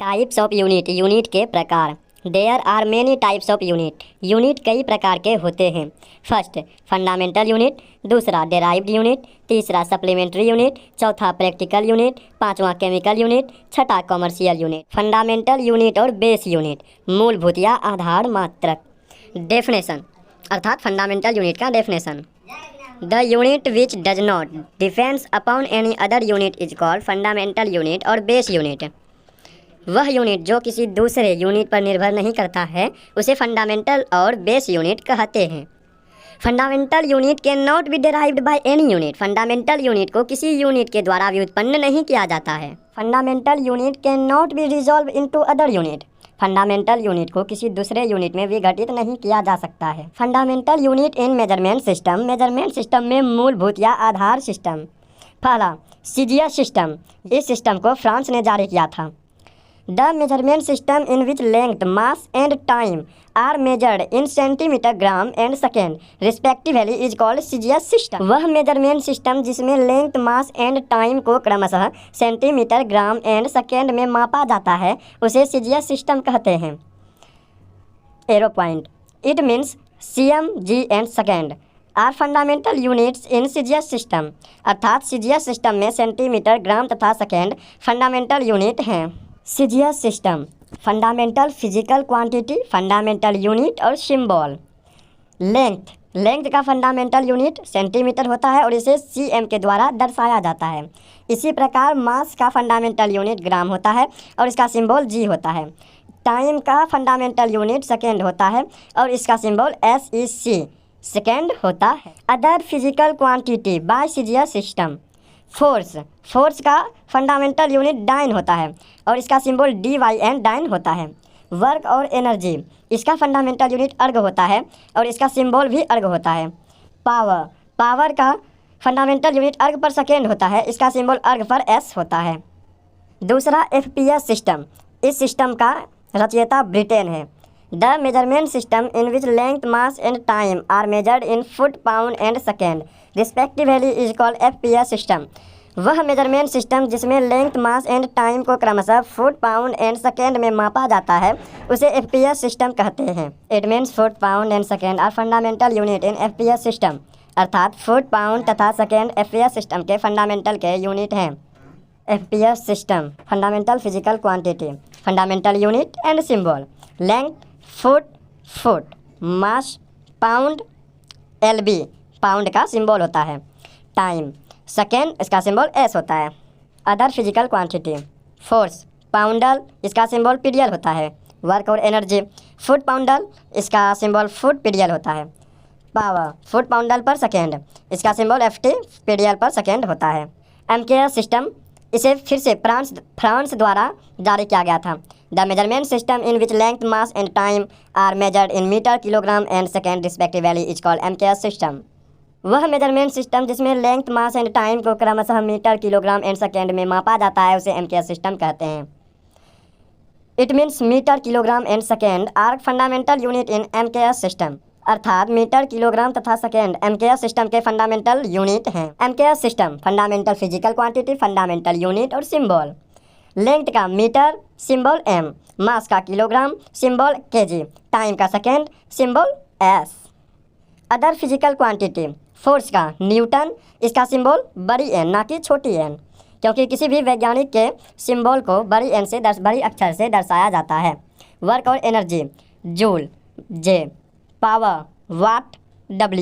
Types of unit, unit के प्रकार। There are many types of unit, unit कई प्रकार के होते हैं। फर्स्ट फंडामेंटल यूनिट, दूसरा डेराइव्ड यूनिट, तीसरा सप्लीमेंट्री यूनिट, चौथा प्रैक्टिकल यूनिट, पांचवा केमिकल यूनिट, छठा कॉमर्शियल यूनिट। फंडामेंटल यूनिट और बेस यूनिट, मूलभूत या आधार मात्रक। डेफिनेशन अर्थात फंडामेंटल यूनिट का definition. The unit which does not depends upon any other unit is called fundamental unit और बेस यूनिट। वह यूनिट जो किसी दूसरे यूनिट पर निर्भर नहीं करता है उसे फंडामेंटल और बेस यूनिट कहते हैं। Fundamental unit can not be derived by any unit, fundamental unit को किसी यूनिट के द्वारा व्युत्पन्न नहीं किया जाता है। Fundamental unit can not be resolve into other unit, fundamental unit को किसी दूसरे यूनिट में विघटित नहीं किया जा सकता है। फंडामेंटल यूनिट इन मेजरमेंट सिस्टम, मेजरमेंट सिस्टम में मूलभूत या आधार सिस्टम। पहला सीजीएस सिस्टम, इस सिस्टम को फ्रांस ने जारी किया था। The measurement system in which length, mass and time are measured in centimeter, gram and second respectively is called CGS system। वह मेजरमेंट सिस्टम जिसमें लेंथ, मास एंड टाइम को क्रमशः सेंटीमीटर, ग्राम एंड सेकेंड में मापा जाता है उसे CGS system कहते हैं। Arrow point, it means cm, g and second are fundamental units in CGS system, अर्थात CGS सिस्टम में सेंटीमीटर, ग्राम तथा सेकेंड फंडामेंटल यूनिट हैं। CGS system fundamental physical quantity, fundamental unit और सिंबल। लेंथ, लेंथ का fundamental unit centimetre होता है और इसे cm के द्वारा दर्शाया जाता है। इसी प्रकार मास का फंडामेंटल यूनिट ग्राम होता है और इसका सिंबल g होता है। टाइम का फंडामेंटल यूनिट सेकेंड होता है और इसका सिंबल SEC सेकेंड होता है। Other physical quantity by CGS system. Force, force का फंडामेंटल यूनिट डाइन होता है और इसका सिंबल DYN डाइन होता है। वर्क और एनर्जी, इसका फंडामेंटल यूनिट अर्ग होता है और इसका सिंबल भी अर्ग होता है। पावर, पावर का फंडामेंटल यूनिट अर्ग पर सेकेंड होता है, इसका सिंबल अर्ग पर S होता है। दूसरा FPS सिस्टम, इस सिस्टम का रचयिता ब्रिटेन है। The measurement system in which length, mass and time are measured in foot, pound and second respectively is called FPS system. वह मेजरमेंट सिस्टम जिसमें लेंथ, मास एंड टाइम को क्रमशः foot, pound and second में मापा जाता है उसे FPS system कहते हैं। It means foot, pound and second are fundamental unit in FPS system, अर्थात फुट, पाउंड तथा सेकेंड FPS सिस्टम के फंडामेंटल के यूनिट हैं। FPS system fundamental physical quantity, fundamental unit and symbol. Length foot, foot, mass pound, LB pound का symbol होता है। Time second, इसका symbol S होता है। Other physical quantity, force poundal, इसका सिंबल पीडियल होता है। वर्क और एनर्जी, फुट पाउंडल, इसका सिंबल फुट पीडियल होता है। पावर फुट पाउंडल पर सेकेंड, इसका सिंबल FT पीडियल पर सेकेंड होता है। MKS सिस्टम, इसे फिर से फ्रांस द्वारा जारी किया गया था। The measurement system in which length, mass and time are measured in metre, kilogram and second respectively is called MKS system. वह मेजरमेंट सिस्टम जिसमें लेंथ, मास एंड टाइम को क्रमशः मीटर, किलोग्राम एंड सेकेंड में मापा जाता है उसे MKS system कहते हैं। It means metre, kilogram and second are fundamental unit in MKS system, अर्थात मीटर, किलोग्राम तथा सेकेंड MKS सिस्टम के फंडामेंटल यूनिट हैं। MKS system fundamental physical quantity, fundamental unit और सिंबल। लेंथ का मीटर, सिंबल M, मास का kilogram, symbol kg, time का second, symbol S। Other physical quantity, force का newton, इसका symbol बड़ी N ना कि छोटी n, क्योंकि किसी भी वैज्ञानिक के सिंबल को बड़ी N से बड़ी अक्षर से दर्शाया जाता है। वर्क और एनर्जी, जूल J, पावर वाट W।